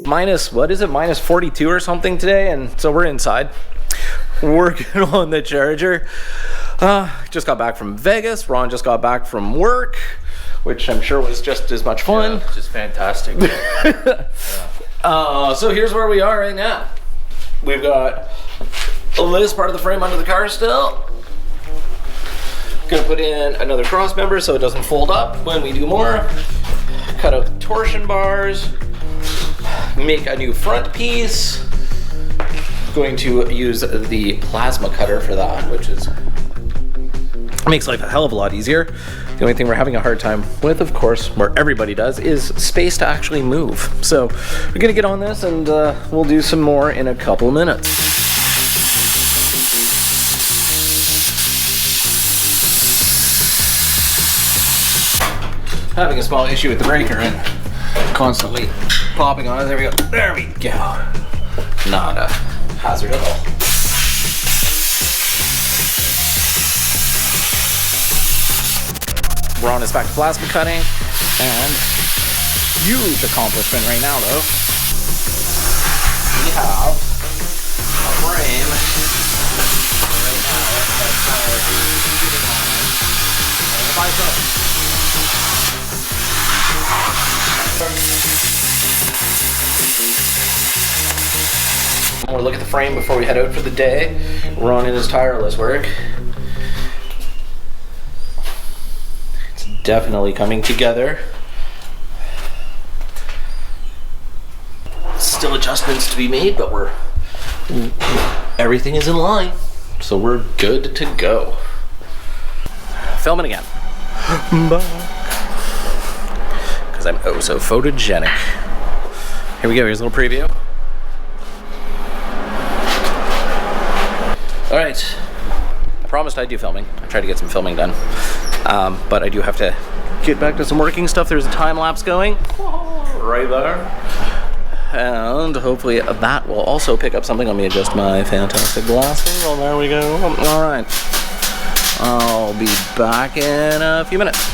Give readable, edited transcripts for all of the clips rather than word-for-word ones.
minus, what is it, minus 42 or something today, and so we're inside working on the Charger. Just got back from Vegas. Ron just got back from work, which I'm sure was just as much fun. Yeah, just fantastic. So here's where we are right now. We've got this part of the frame under the car still. Gonna put in another cross member so it doesn't fold up when we do more. Cut out the torsion bars. Make a new front piece. Going to use the plasma cutter for that, which makes life a hell of a lot easier. The only thing we're having a hard time with, of course, where everybody does, is space to actually move. So we're gonna get on this and we'll do some more in a couple of minutes. Having a small issue with the breaker and constantly popping on it. There we go. There we go. Not a hazard at all. We're on this back to plasma cutting, and huge accomplishment right now though. We have a frame right now that's one more look at the frame before we head out for the day. Ron in his tireless work. It's definitely coming together. Still adjustments to be made, but everything is in line, so we're good to go. Filming again. Because I'm oh so photogenic. Here we go, here's a little preview. Alright, I promised I'd do filming. I tried to get some filming done. But I do have to get back to some working stuff. There's a time lapse going right there. And hopefully that will also pick up something. Let me adjust my fantastic glasses. Well, there we go. Alright. I'll be back in a few minutes.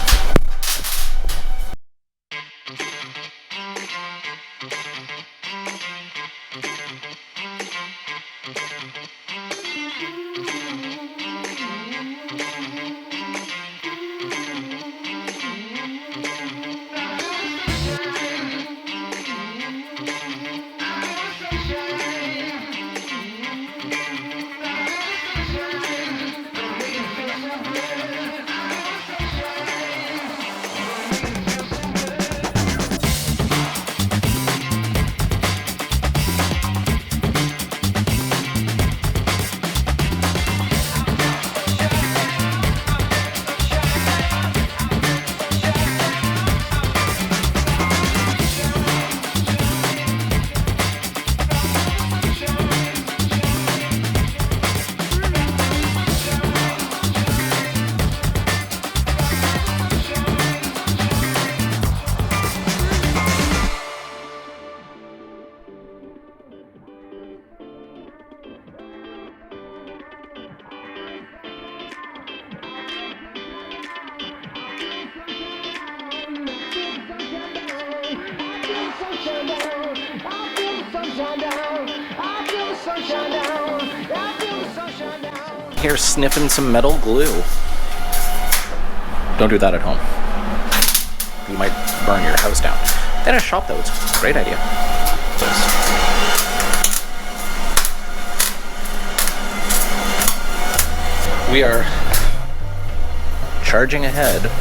Here sniffing some metal glue. Don't do that at home. You might burn your house down. In a shop though, it's a great idea. We are charging ahead.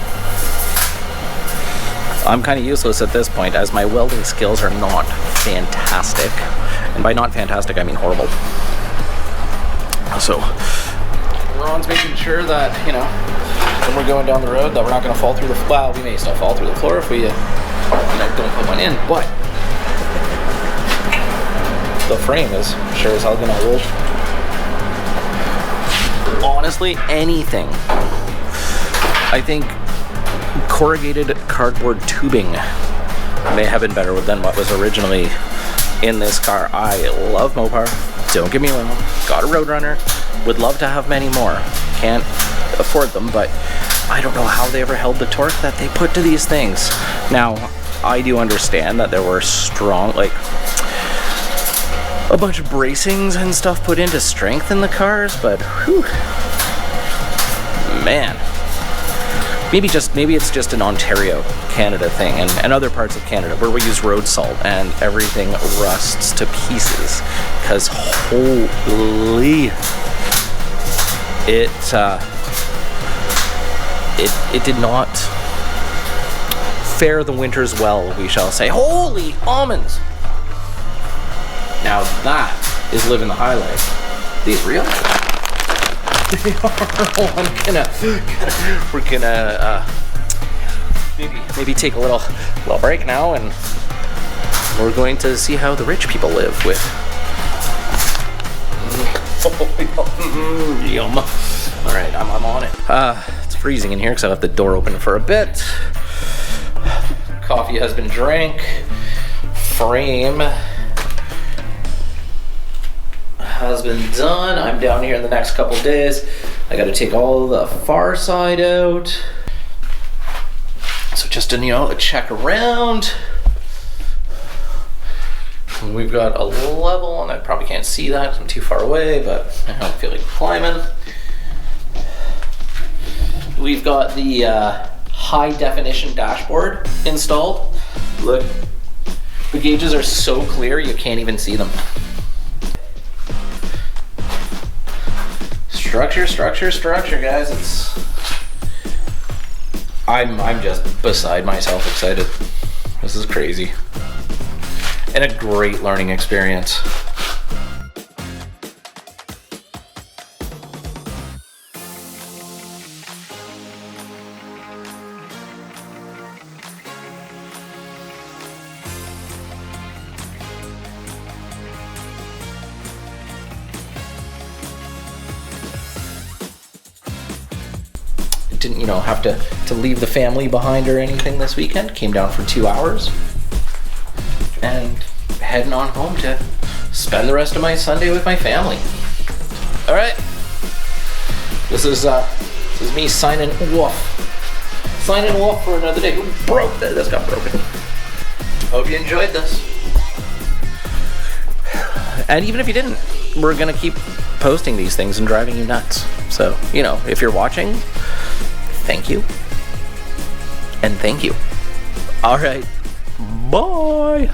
I'm kind of useless at this point as my welding skills are not fantastic. And by not fantastic, I mean horrible. So, Ron's making sure that, you know, when we're going down the road that we're not going to fall through the floor. Well, we may still fall through the floor if we, don't put one in, but the frame is sure as hell going to hold. Honestly, anything. I think corrugated cardboard tubing may have been better than what was originally in this car. I love Mopar. Don't get me wrong. Got a Roadrunner. Would love to have many more. Can't afford them, but I don't know how they ever held the torque that they put to these things. Now, I do understand that there were strong, a bunch of bracings and stuff put in to strengthen the cars, but whew, man. Maybe it's just an Ontario, Canada thing, and other parts of Canada where we use road salt and everything rusts to pieces. Because holy, it did not fare the winters well, we shall say. Holy almonds! Now that is living the high life. These real? They are. We're gonna maybe take a little break now, and we're going to see how the rich people live with. Yum. All right, I'm on it. It's freezing in here because I left the door open for a bit. Coffee has been drank. Frame has been done. I'm down here in the next couple days. I got to take all the far side out. So just a check around. We've got a level, and I probably can't see that because I'm too far away, but I don't feel like climbing. We've got the high definition dashboard installed. Look, the gauges are so clear you can't even see them. Structure, guys. I'm just beside myself excited. This is crazy. And a great learning experience. Didn't have to leave the family behind or anything this weekend. Came down for 2 hours and heading on home to spend the rest of my Sunday with my family. All right, this is me signing off for another day. Who broke that? This got broken. Hope you enjoyed this. And even if you didn't, we're gonna keep posting these things and driving you nuts. So if you're watching, thank you. And thank you. All right. Bye.